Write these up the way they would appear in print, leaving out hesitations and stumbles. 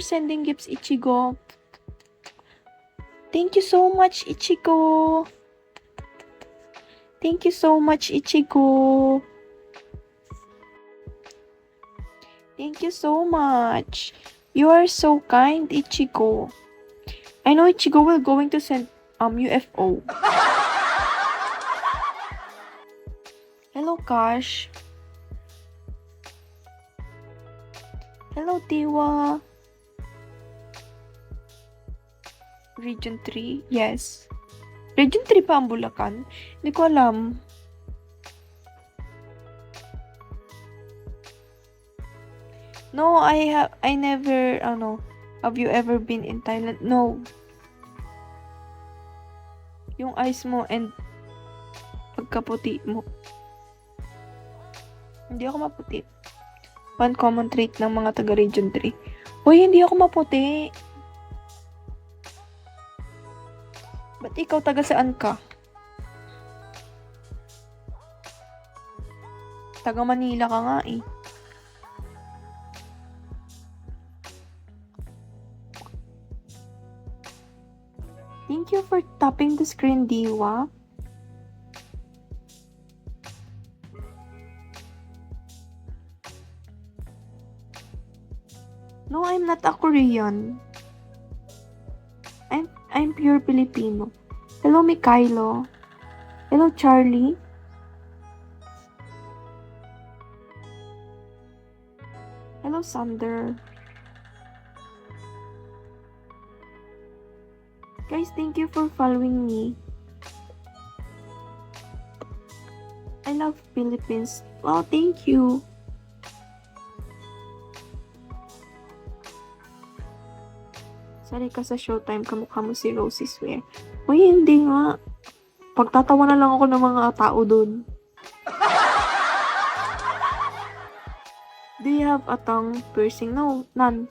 sending gifts, Ichigo. Thank you so much, Ichigo. Thank you so much, Ichigo. Thank you so much. You are so kind, Ichigo. I know Ichigo will going to send UFO. Hello, Kash. Hello, Tiwa. Region 3? Yes. Region 3 pa ang Bulacan? Hindi ko alam. No, I never, have you ever been in Thailand? No. Yung eyes mo and pagkaputi mo. Hindi ako maputi. One common trait ng mga taga Region 3. Hoy, hindi ako maputi. Ba't ikaw taga saan ka? Taga Manila ka nga eh. Thank you for tapping the screen, Diwa. No, I'm not a Korean. I'm pure Filipino. Hello, Mikhailo. Hello, Charlie. Hello, Sander. Guys, thank you for following me. I love Philippines. Wow, thank you. Sari ka sa Showtime, kamukha mo si Rosie Swear. Uy, hindi nga. Pagtatawa na lang ako ng mga tao dun. Do you have a tongue piercing? No, none.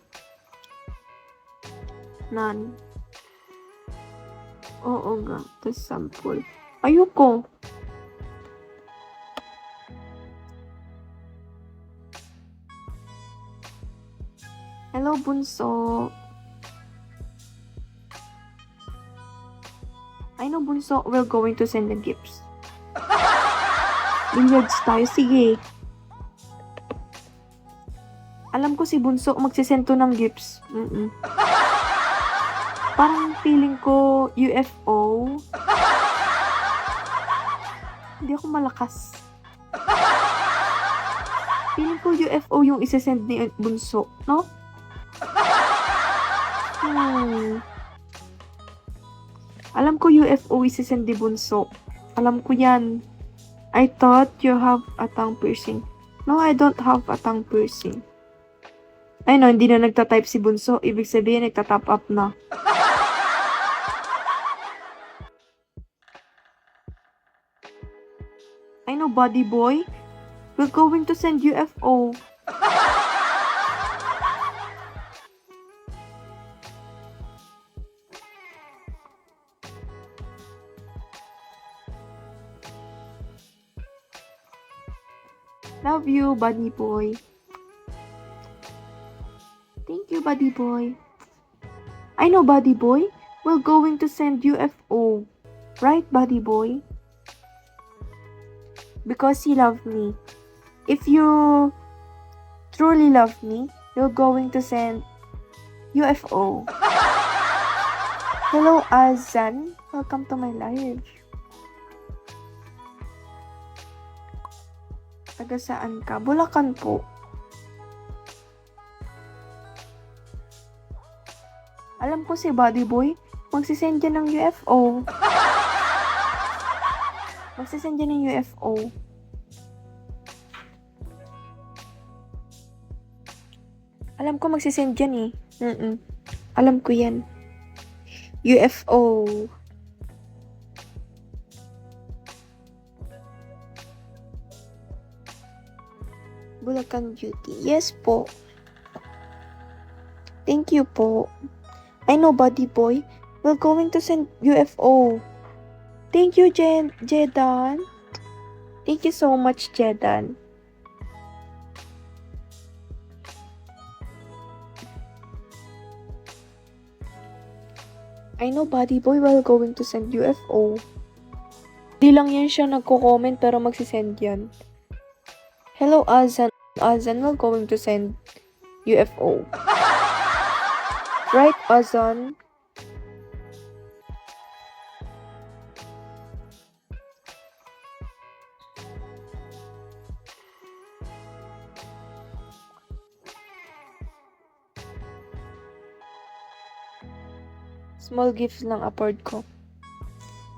None. Oo nga, to sample. Ayoko. Hello, Bunso. I know, Bunso, we're going to send the gifts. Billiards tayo, sige. Alam ko si Bunso magsisend to ng gifts. Parang feeling ko UFO. Hindi ako malakas. Feeling ko UFO yung isesend ni Bunso, no? Alam ko UFO isesend ni Bunso. Alam ko yan. I thought you have a tongue piercing. No, I don't have a tongue piercing. Ay no, hindi na nagta-type si Bunso. Ibig sabihin, nagta-top up na. I know, buddy boy. We're going to send UFO. Love you, buddy boy. Thank you, buddy boy. I know, buddy boy. We're going to send UFO. Right, buddy boy? Because you love me. If you truly love me, you're going to send UFO. Hello, Azan. Welcome to my live. Taga saan ka? Bulacan po. Alam ko si Buddy Boy, magsisend yan ng UFO. Magsisend yan ng UFO. Alam ko magsisend yan eh. Alam ko yan. UFO. Bulacan Beauty. Yes po. Thank you po. I know, buddy boy. We're going to send UFO. Thank you, Jedan. Thank you so much, Jedan. I know, buddy boy, while going to send UFO. Di lang yan siya nagko-comment pero magsisend yan. Hello, Azan. Azan, we're going to send UFO. Right, Azan? Small gifts lang afford ko.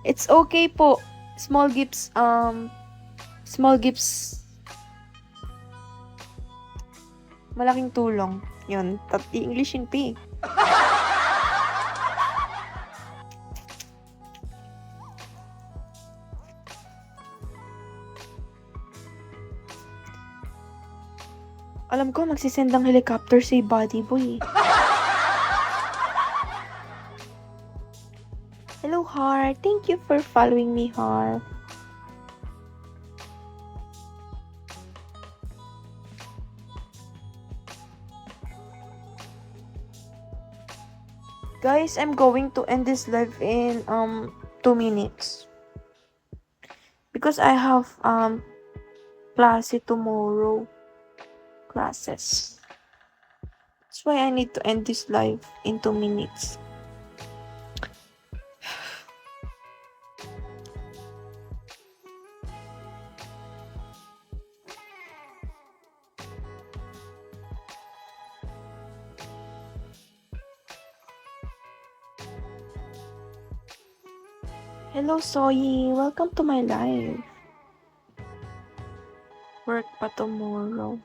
It's okay po. Small gifts, malaking tulong. Yun, English in P. Alam ko, magsisend ng helicopter si Buddy Boy. Hello, Har. Thank you for following me, Har. Guys, I'm going to end this live in 2 minutes. Because I have class tomorrow. Classes. That's why I need to end this live in 2 minutes. Hello, Soyi. Welcome to my live. Work pa tomorrow.